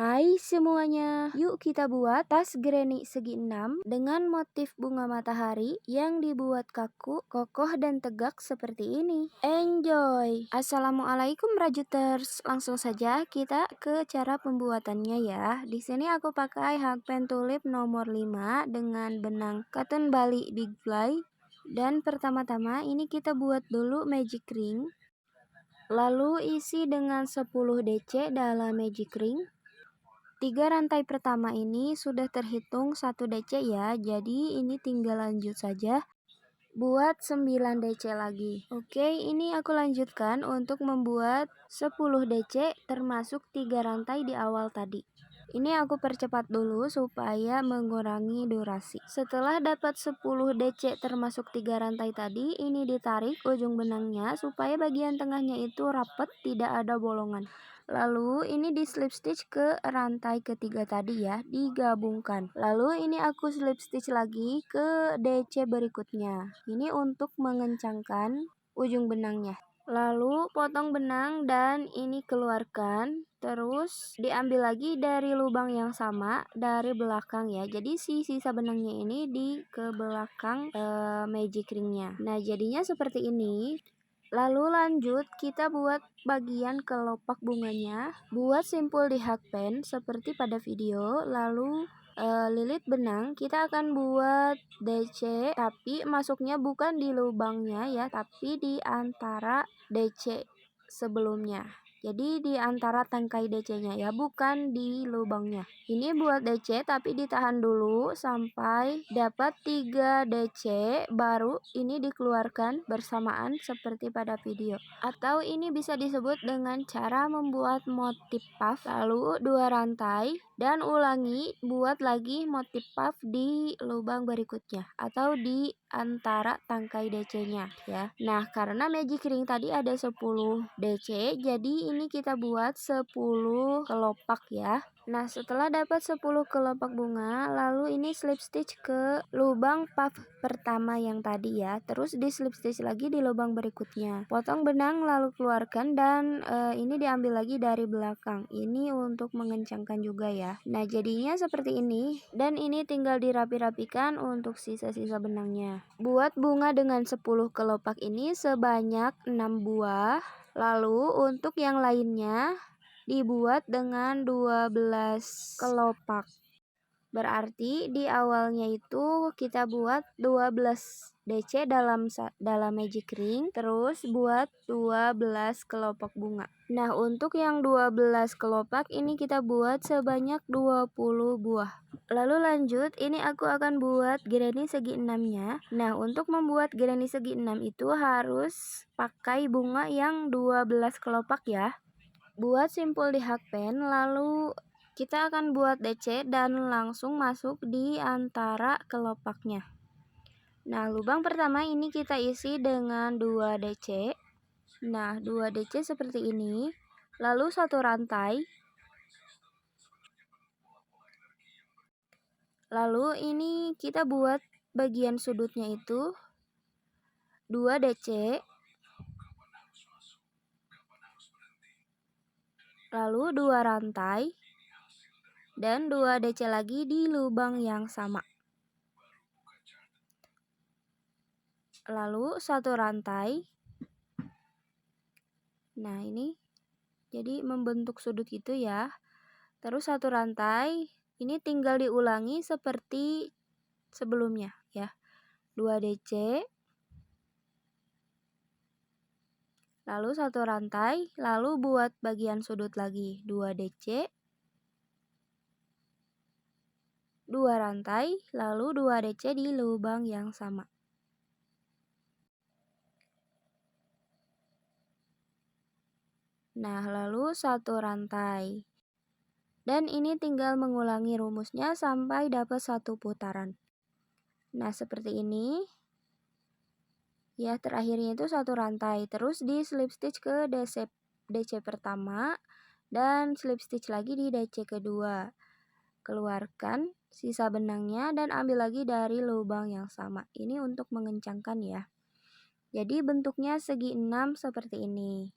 Hai semuanya, yuk kita buat tas granny segi 6 dengan motif bunga matahari yang dibuat kaku, kokoh dan tegak seperti ini. Enjoy! Assalamualaikum Rajuters, langsung saja kita ke cara pembuatannya ya. Di sini aku pakai hakpen tulip nomor 5 dengan benang cotton Bali Big Fly. Dan pertama-tama ini kita buat dulu magic ring. Lalu isi dengan 10 DC dalam magic ring. 3 rantai pertama ini sudah terhitung 1 DC ya, jadi ini tinggal lanjut saja buat 9 DC lagi. Oke, ini aku lanjutkan untuk membuat 10 DC termasuk 3 rantai di awal tadi. Ini aku percepat dulu supaya mengurangi durasi. Setelah dapat 10 DC termasuk 3 rantai tadi, ini ditarik ujung benangnya supaya bagian tengahnya itu rapat, tidak ada bolongan. Lalu ini di slip stitch ke rantai ketiga tadi ya, digabungkan. Lalu ini aku slip stitch lagi ke DC berikutnya. Ini untuk mengencangkan ujung benangnya. Lalu potong benang dan ini keluarkan. Terus diambil lagi dari lubang yang sama dari belakang ya. Jadi sisa benangnya ini di ke belakang magic ringnya. Nah jadinya seperti ini. Lalu lanjut kita buat bagian kelopak bunganya. Buat simpul di hakpen seperti pada video. Lalu lilit benang kita akan buat DC, tapi masuknya bukan di lubangnya ya, tapi di antara DC sebelumnya. Jadi di antara tangkai DC-nya ya, bukan di lubangnya. Ini buat DC tapi ditahan dulu sampai dapat 3 DC, baru ini dikeluarkan bersamaan seperti pada video. Atau ini bisa disebut dengan cara membuat motif puff, lalu 2 rantai dan ulangi buat lagi motif puff di lubang berikutnya atau di antara tangkai DC-nya ya. Nah, karena magic ring tadi ada 10 DC, jadi ini kita buat 10 kelopak ya. Nah, setelah dapat 10 kelopak bunga, lalu ini slip stitch ke lubang puff pertama yang tadi ya. Terus di slip stitch lagi di lubang berikutnya. Potong benang lalu keluarkan dan ini diambil lagi dari belakang. Ini untuk mengencangkan juga ya. Nah, jadinya seperti ini dan ini tinggal dirapi-rapikan untuk sisa-sisa benangnya. Buat bunga dengan 10 kelopak ini sebanyak 6 buah. Lalu untuk yang lainnya dibuat dengan 12 kelopak. Berarti di awalnya itu kita buat 12 DC dalam magic ring, terus buat 12 kelopak bunga. Nah, untuk yang 12 kelopak ini kita buat sebanyak 20 buah. Lalu lanjut, ini aku akan buat granny segi 6-nya. Nah, untuk membuat granny segi 6 itu harus pakai bunga yang 12 kelopak ya. Buat simpul di hakpen, lalu kita akan buat DC dan langsung masuk di antara kelopaknya. Nah, lubang pertama ini kita isi dengan 2 DC. Nah, 2 DC seperti ini. Lalu 1 rantai. Lalu ini kita buat bagian sudutnya itu 2 DC. Lalu 2 rantai. Dan 2 DC lagi di lubang yang sama. Lalu 1 rantai. Nah, ini jadi membentuk sudut itu ya. Terus 1 rantai. Ini tinggal diulangi seperti sebelumnya ya. 2 DC. Lalu 1 rantai. Lalu buat bagian sudut lagi 2 DC. 2 rantai. Lalu 2 DC di lubang yang sama. Nah, lalu 1 rantai. Dan ini tinggal mengulangi rumusnya sampai dapat 1 putaran. Nah, seperti ini. Ya, terakhirnya itu 1 rantai. Terus di slip stitch ke DC pertama dan slip stitch lagi di DC kedua. Keluarkan sisa benangnya dan ambil lagi dari lubang yang sama. Ini untuk mengencangkan ya. Jadi bentuknya segi 6 seperti ini.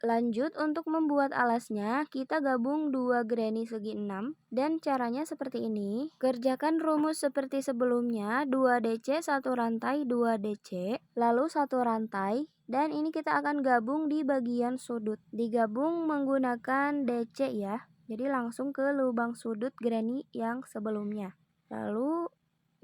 Lanjut, untuk membuat alasnya, kita gabung 2 granny segi 6 dan caranya seperti ini. Kerjakan rumus seperti sebelumnya, 2 DC 1 rantai 2 DC, lalu 1 rantai, dan ini kita akan gabung di bagian sudut. Digabung menggunakan DC ya, jadi langsung ke lubang sudut granny yang sebelumnya. Lalu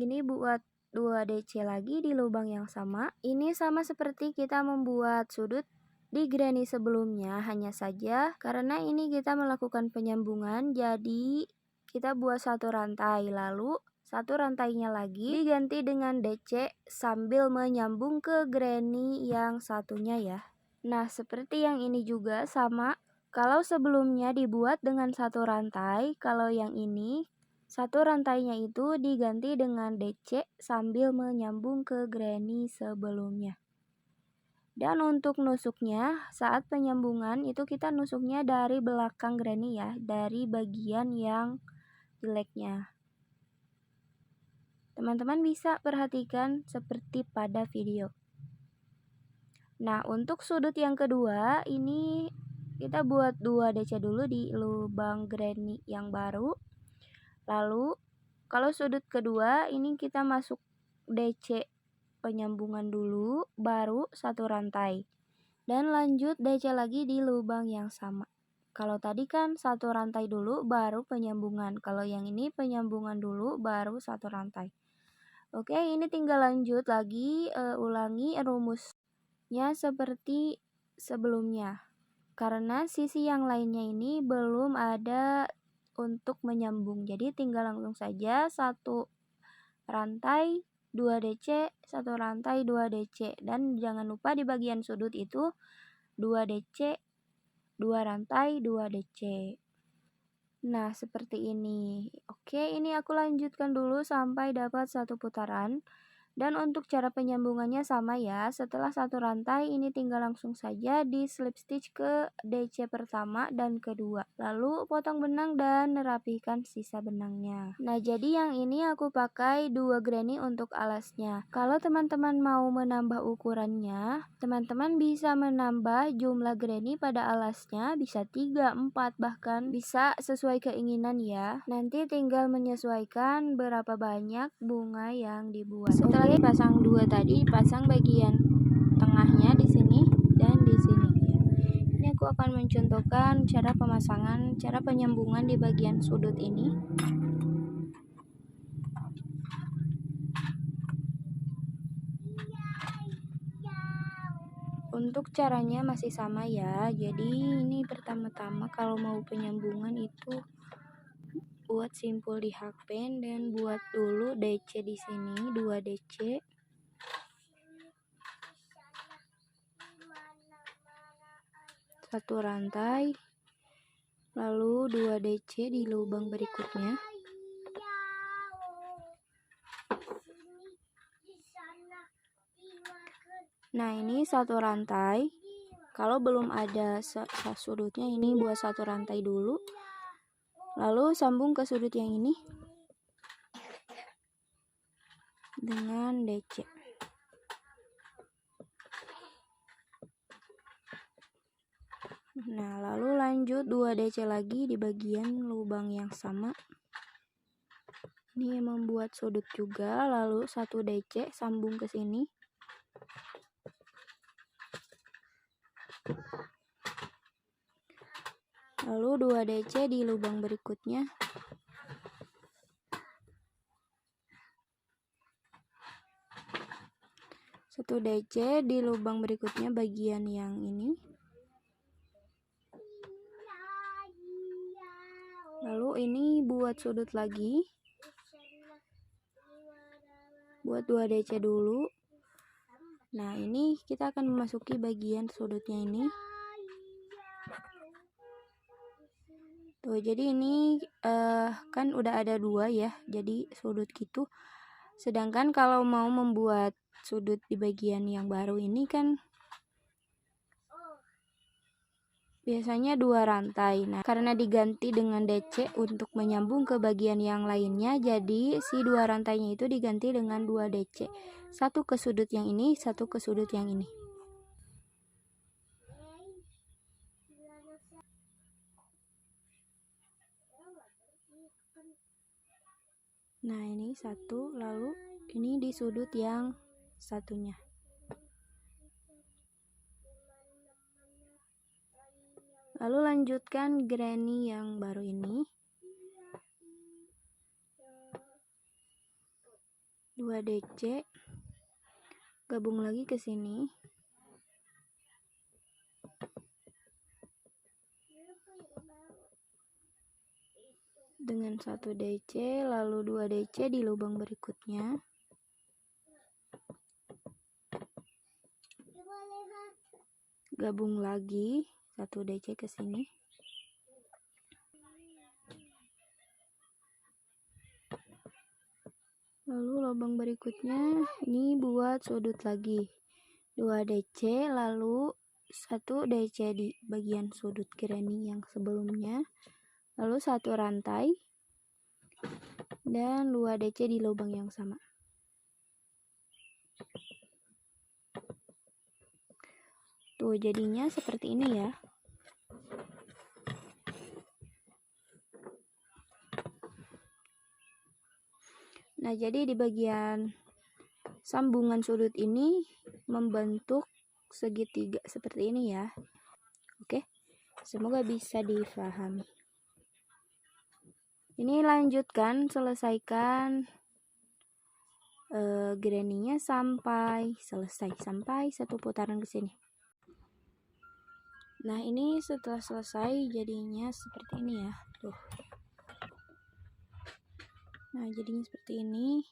ini buat 2 DC lagi di lubang yang sama. Ini sama seperti kita membuat sudut di granny sebelumnya, hanya saja karena ini kita melakukan penyambungan, jadi kita buat 1 rantai, lalu 1 rantainya lagi diganti dengan DC sambil menyambung ke granny yang satunya ya. Nah, seperti yang ini juga sama. Kalau sebelumnya dibuat dengan 1 rantai, kalau yang ini 1 rantainya itu diganti dengan DC sambil menyambung ke granny sebelumnya. Dan untuk nusuknya, saat penyambungan itu kita nusuknya dari belakang granny ya, dari bagian yang jeleknya. Teman-teman bisa perhatikan seperti pada video. Nah, untuk sudut yang kedua, ini kita buat 2 DC dulu di lubang granny yang baru. Lalu, kalau sudut kedua, ini kita masuk DC penyambungan dulu, baru 1 rantai. Dan lanjut DC lagi di lubang yang sama. Kalau tadi kan 1 rantai dulu, baru penyambungan. Kalau yang ini penyambungan dulu, baru 1 rantai. Oke, ini tinggal lanjut lagi, ulangi rumusnya seperti sebelumnya. Karena sisi yang lainnya ini belum ada untuk menyambung. Jadi tinggal langsung saja 1 rantai 2 DC, 1 rantai 2 DC, dan jangan lupa di bagian sudut itu 2 DC, 2 rantai 2 DC. Nah, seperti ini. Oke, ini aku lanjutkan dulu sampai dapat 1 putaran. Dan untuk cara penyambungannya sama ya, setelah 1 rantai ini tinggal langsung saja di slip stitch ke DC pertama dan kedua. Lalu potong benang dan rapihkan sisa benangnya. Nah, jadi yang ini aku pakai 2 granny untuk alasnya. Kalau teman-teman mau menambah ukurannya, teman-teman bisa menambah jumlah granny pada alasnya, bisa 3, 4, bahkan bisa sesuai keinginan ya. Nanti tinggal menyesuaikan berapa banyak bunga yang dibuat. Setelah dipasang 2 tadi, pasang bagian tengahnya di sini dan di sini ya. Ini aku akan mencontohkan cara pemasangan, cara penyambungan di bagian sudut ini. Untuk caranya masih sama ya. Jadi ini pertama-tama kalau mau penyambungan itu buat simpul di hakpen dan buat dulu DC di sini 2 DC. Satu rantai, lalu 2 DC di lubang berikutnya. Nah, ini 1 rantai. Kalau belum ada sudutnya, ini buat 1 rantai dulu. Lalu sambung ke sudut yang ini dengan DC. Nah, lalu lanjut 2 DC lagi di bagian lubang yang sama. Ini membuat sudut juga, lalu 1 DC sambung ke sini. Lalu 2 DC di lubang berikutnya. Satu DC di lubang berikutnya bagian yang ini. Lalu ini buat sudut lagi. Buat 2 DC dulu. Nah, ini kita akan memasuki bagian sudutnya ini. Tuh, jadi ini kan udah ada 2 ya, jadi sudut gitu. Sedangkan kalau mau membuat sudut di bagian yang baru ini kan biasanya 2 rantai. Nah, karena diganti dengan DC untuk menyambung ke bagian yang lainnya, jadi si 2 rantainya itu diganti dengan 2 DC. Satu ke sudut yang ini, satu ke sudut yang ini. Nah, ini satu, lalu ini di sudut yang satunya. Lalu lanjutkan granny yang baru ini. 2 DC. Gabung lagi ke sini. Dengan 1 DC, lalu 2 DC di lubang berikutnya. Gabung lagi 1 DC ke sini. Lalu lubang berikutnya ini buat sudut lagi. 2 DC, lalu 1 DC di bagian sudut granny yang sebelumnya. Lalu 1 rantai dan 2 DC di lubang yang sama. Tuh, jadinya seperti ini ya. Nah, jadi di bagian sambungan sudut ini membentuk segitiga seperti ini ya. Oke, semoga bisa difahami. Ini lanjutkan, selesaikan granny-nya sampai selesai, sampai 1 putaran ke sini. Nah, ini setelah selesai jadinya seperti ini ya. Tuh. Nah, jadinya seperti ini.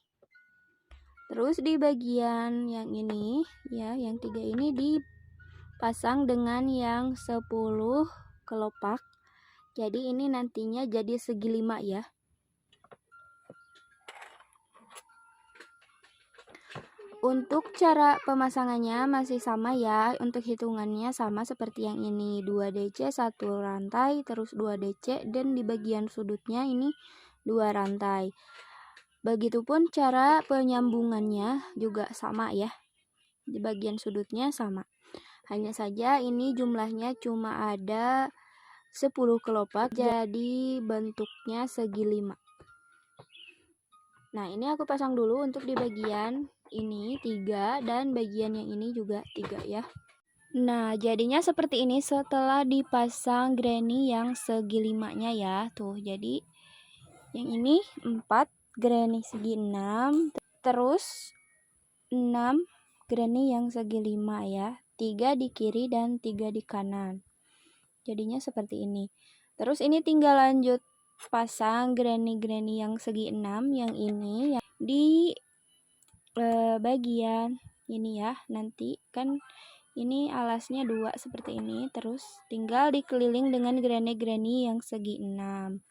Terus di bagian yang ini ya, yang 3 ini dipasang dengan yang 10 kelopak. Jadi ini nantinya jadi segi 5 ya. Untuk cara pemasangannya masih sama ya. Untuk hitungannya sama seperti yang ini. 2 DC, 1 rantai, terus 2 DC, dan di bagian sudutnya ini 2 rantai. Begitupun cara penyambungannya juga sama ya. Di bagian sudutnya sama. Hanya saja ini jumlahnya cuma ada 10 kelopak, jadi bentuknya segi 5. Nah, ini aku pasang dulu untuk di bagian ini 3 dan bagian yang ini juga 3 ya. Nah, jadinya seperti ini setelah dipasang granny yang segi 5-nya ya. Tuh, jadi yang ini 4 granny segi 6, terus 6 granny yang segi 5 ya. 3 di kiri dan 3 di kanan. Jadinya seperti ini. Terus ini tinggal lanjut pasang granny-granny yang segi 6 yang ini ya, di bagian ini ya. Nanti kan ini alasnya 2 seperti ini. Terus tinggal dikeliling dengan granny-granny yang segi 6.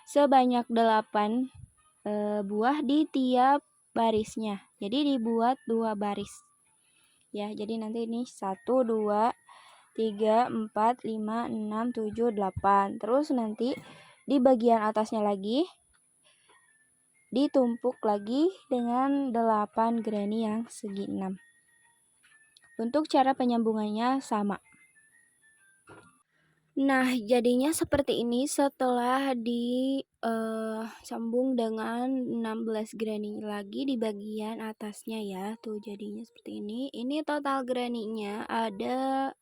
Sebanyak 8 buah di tiap barisnya. Jadi dibuat 2 baris. Ya, jadi nanti ini 1 2 3 4 5 6 7 8. Terus nanti di bagian atasnya lagi ditumpuk lagi dengan 8 granny yang segi 6. Untuk cara penyambungannya sama. Nah, jadinya seperti ini setelah disambung dengan 16 granny lagi di bagian atasnya ya. Tuh, jadinya seperti ini. Ini total granny-nya ada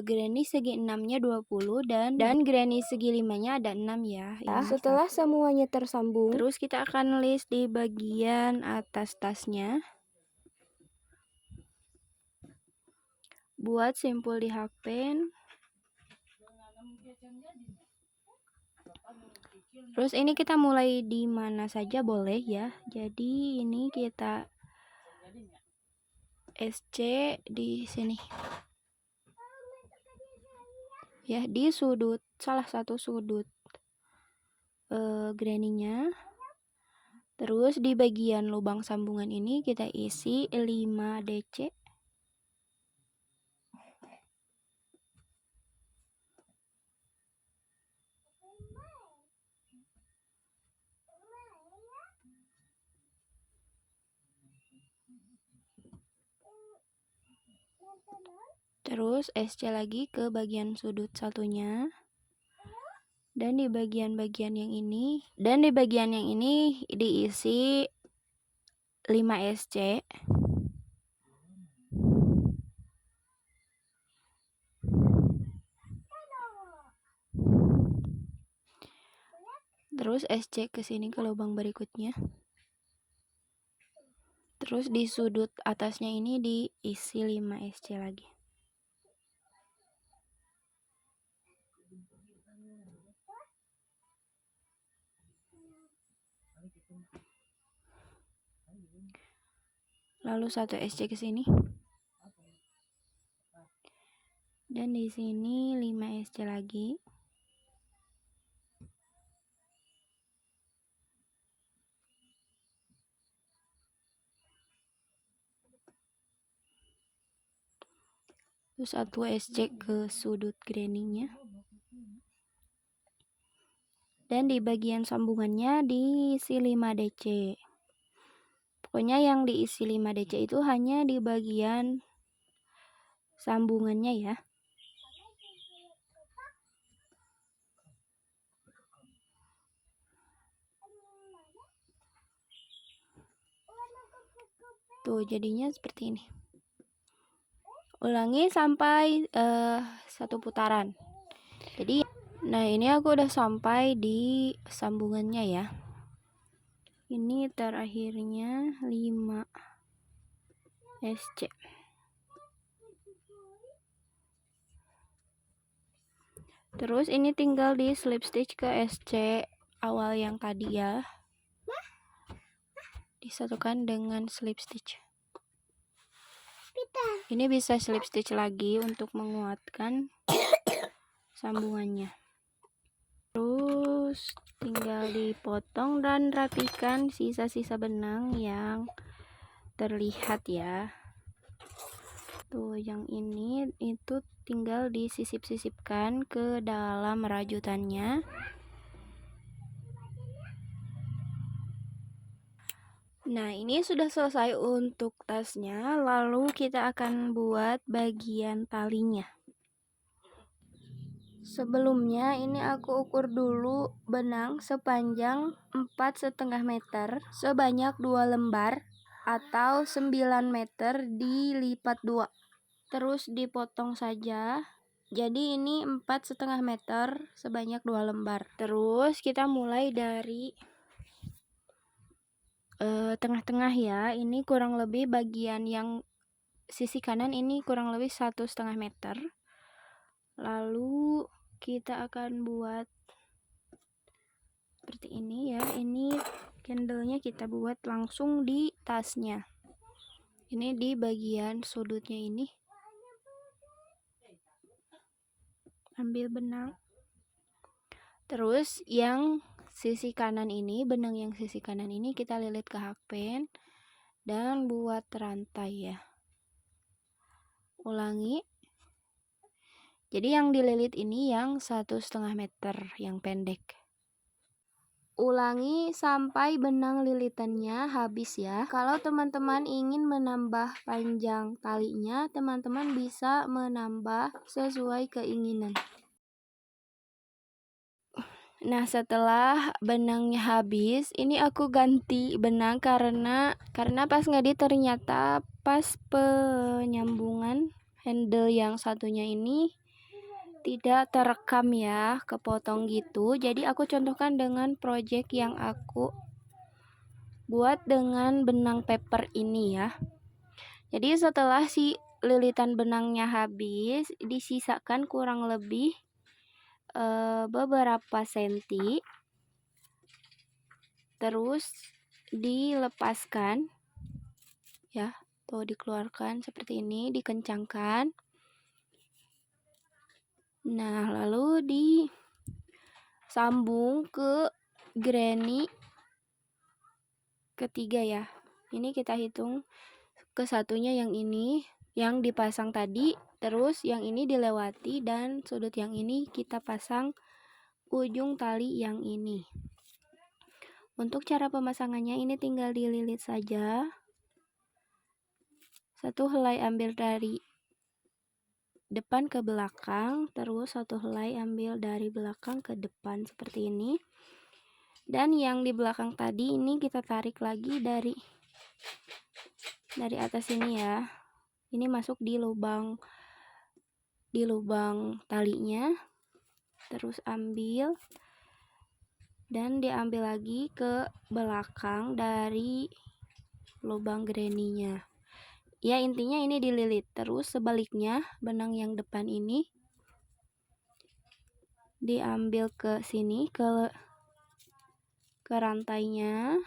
granny segi 6-nya 20 dan granny segi 5-nya ada 6 ya. Setelah semuanya tersambung, terus kita akan list di bagian atas tasnya. Buat simpul di hakpen. Terus ini kita mulai di mana saja boleh ya. Jadi ini kita SC di sini. Ya, di sudut, salah satu sudut granny-nya. Terus di bagian lubang sambungan ini kita isi 5 DC. Terus SC lagi ke bagian sudut satunya Dan di bagian yang ini diisi 5 SC. Terus SC ke sini ke lubang berikutnya. Terus di sudut atasnya ini diisi 5 SC lagi. Lalu 1 SC ke sini. Dan di sini 5 SC lagi. Terus 1 SC ke sudut graining-nya. Dan di bagian sambungannya diisi 5 DC. Pokoknya yang diisi 5 DC itu hanya di bagian sambungannya ya. Tuh jadinya seperti ini. Ulangi sampai 1 putaran. Jadi nah ini aku udah sampai di sambungannya ya. Ini terakhirnya 5 SC. Terus ini tinggal di slip stitch ke SC awal yang tadi ya. Disatukan dengan slip stitch. Ini bisa slip stitch lagi untuk menguatkan sambungannya. Terus tinggal dipotong dan rapikan sisa-sisa benang yang terlihat ya. Tuh yang ini itu tinggal disisip-sisipkan ke dalam rajutannya. Nah ini sudah selesai untuk tasnya. Lalu kita akan buat bagian talinya. Sebelumnya ini aku ukur dulu benang sepanjang 4,5 meter sebanyak 2 lembar atau 9 meter dilipat 2. Terus dipotong saja. Jadi ini 4,5 meter sebanyak 2 lembar. Terus kita mulai dari tengah-tengah ya. Ini kurang lebih bagian yang sisi kanan ini kurang lebih 1,5 meter. Lalu kita akan buat seperti ini ya. Ini candlenya kita buat langsung di tasnya. Ini di bagian sudutnya ini. Ambil benang. Terus yang sisi kanan ini, benang yang sisi kanan ini kita lilit ke hakpen dan buat rantai ya. Ulangi. Jadi yang dililit ini yang 1,5 meter yang pendek. Ulangi sampai benang lilitannya habis ya. Kalau teman-teman ingin menambah panjang talinya, teman-teman bisa menambah sesuai keinginan. Nah setelah benangnya habis, ini aku ganti benang karena pas ngedit ternyata pas penyambungan handle yang satunya ini tidak terekam ya, kepotong gitu. Jadi aku contohkan dengan project yang aku buat dengan benang paper ini ya. Jadi setelah si lilitan benangnya habis, disisakan kurang lebih beberapa senti. Terus dilepaskan ya, tuh dikeluarkan seperti ini, dikencangkan. Nah lalu disambung ke granny ketiga ya. Ini kita hitung ke satunya yang ini yang dipasang tadi, terus yang ini dilewati dan sudut yang ini kita pasang ujung tali yang ini. Untuk cara pemasangannya ini tinggal dililit saja. Satu helai ambil dari depan ke belakang, terus satu helai ambil dari belakang ke depan seperti ini. Dan yang di belakang tadi ini kita tarik lagi dari atas ini ya. Ini masuk di lubang talinya. Terus ambil dan diambil lagi ke belakang dari lubang granny-nya. Ya, intinya ini dililit. Terus sebaliknya, benang yang depan ini diambil ke sini, ke rantainya.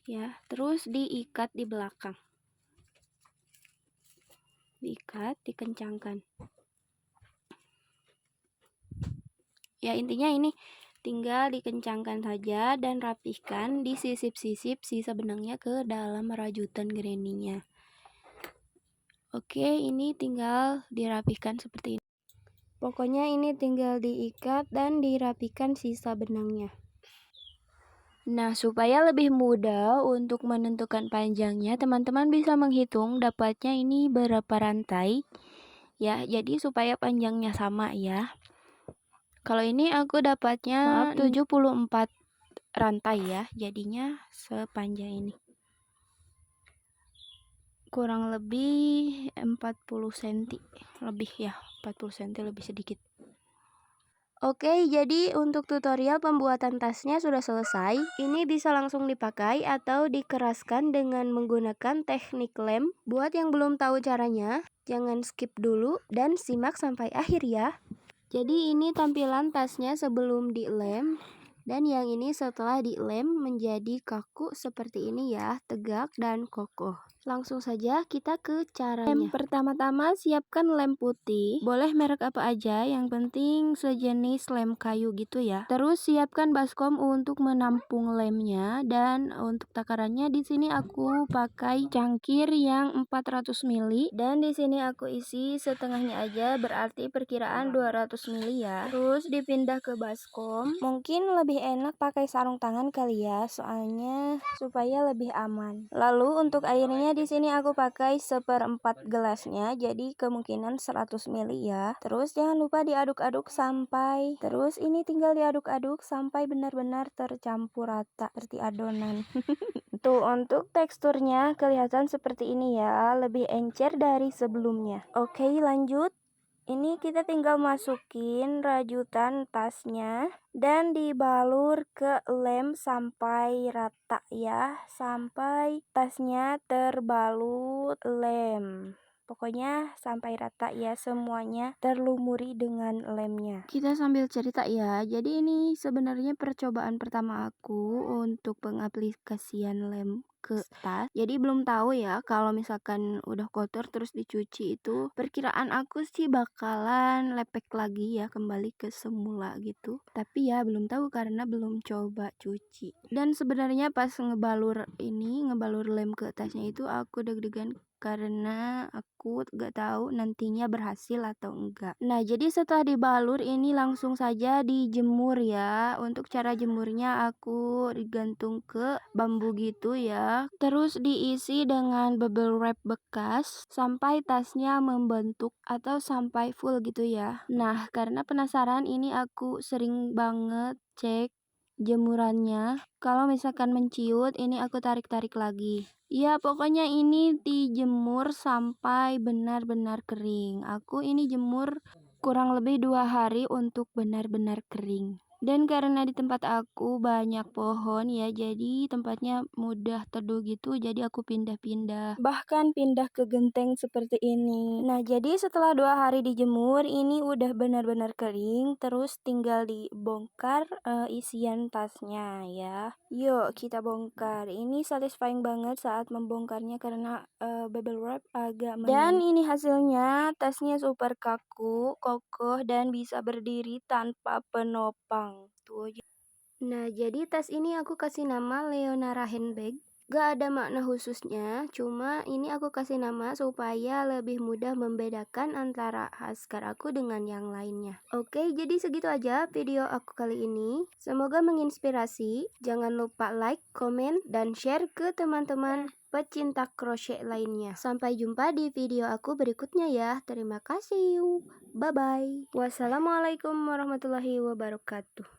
Ya, terus diikat di belakang. Diikat, dikencangkan. Ya, intinya ini tinggal dikencangkan saja dan rapihkan, disisip-sisip sisa benangnya ke dalam rajutan granny-nya. Oke, ini tinggal dirapihkan seperti ini. Pokoknya ini tinggal diikat dan dirapikan sisa benangnya. Nah, supaya lebih mudah untuk menentukan panjangnya, teman-teman bisa menghitung dapatnya ini berapa rantai. Ya, jadi supaya panjangnya sama ya. Kalau ini aku dapatnya 74 rantai ya, jadinya sepanjang ini. Kurang lebih 40 cm lebih ya, 40 cm lebih sedikit. Oke, jadi untuk tutorial pembuatan tasnya sudah selesai. Ini bisa langsung dipakai atau dikeraskan dengan menggunakan teknik lem. Buat yang belum tahu caranya, jangan skip dulu dan simak sampai akhir ya. Jadi ini tampilan tasnya sebelum dilem. Dan yang ini setelah dilem menjadi kaku seperti ini ya, tegak dan kokoh. Langsung saja kita ke caranya. Pertama-tama siapkan lem putih, boleh merek apa aja, yang penting sejenis lem kayu gitu ya. Terus siapkan baskom untuk menampung lemnya, dan untuk takarannya di sini aku pakai cangkir yang 400 ml dan di sini aku isi setengahnya aja, berarti perkiraan 200 ml ya. Terus dipindah ke baskom. Mungkin lebih enak pakai sarung tangan kali ya, soalnya supaya lebih aman. Lalu untuk airnya di sini aku pakai 1/4 gelasnya, jadi kemungkinan 100 ml ya. Terus jangan lupa diaduk-aduk sampai, terus ini tinggal diaduk-aduk sampai benar-benar tercampur rata seperti adonan. Tuh, untuk teksturnya kelihatan seperti ini ya, lebih encer dari sebelumnya. Oke, lanjut. Ini kita tinggal masukin rajutan tasnya dan dibalur ke lem sampai rata ya, sampai tasnya terbalut lem. Pokoknya sampai rata ya, semuanya terlumuri dengan lemnya. Kita sambil cerita ya, jadi ini sebenarnya percobaan pertama aku untuk pengaplikasian lem ke tas. Jadi belum tahu ya kalau misalkan udah kotor terus dicuci itu, perkiraan aku sih bakalan lepek lagi ya, kembali ke semula gitu. Tapi ya belum tahu karena belum coba cuci. Dan sebenarnya pas ngebalur lem ke tasnya itu aku deg-degan karena aku gak tahu nantinya berhasil atau enggak. Nah, jadi setelah dibalur ini langsung saja dijemur ya. Untuk cara jemurnya aku digantung ke bambu gitu ya. Terus diisi dengan bubble wrap bekas sampai tasnya membentuk atau sampai full gitu ya. Nah, karena penasaran ini aku sering banget cek jemurannya. Kalau misalkan menciut, ini aku tarik-tarik lagi. Ya, pokoknya ini dijemur sampai benar-benar kering. Aku ini jemur kurang lebih 2 hari untuk benar-benar kering. Dan karena di tempat aku banyak pohon ya, jadi tempatnya mudah teduh gitu, jadi aku pindah-pindah. Bahkan pindah ke genteng seperti ini. Nah, jadi setelah 2 hari dijemur, ini udah benar-benar kering, terus tinggal dibongkar isian tasnya ya. Yuk kita bongkar. Ini satisfying banget saat membongkarnya karena bubble wrap agak dan ini hasilnya, tasnya super kaku, kokoh, dan bisa berdiri tanpa penopang. Tuh. Nah, jadi tas ini aku kasih nama Leonara Handbag. Gak ada makna khususnya, cuma ini aku kasih nama supaya lebih mudah membedakan antara Haskar aku dengan yang lainnya. Oke, jadi segitu aja video aku kali ini. Semoga menginspirasi. Jangan lupa like, komen, dan share ke teman-teman pecinta crochet lainnya. Sampai jumpa di video aku berikutnya ya. Terima kasih. Bye-bye. Wassalamualaikum warahmatullahi wabarakatuh.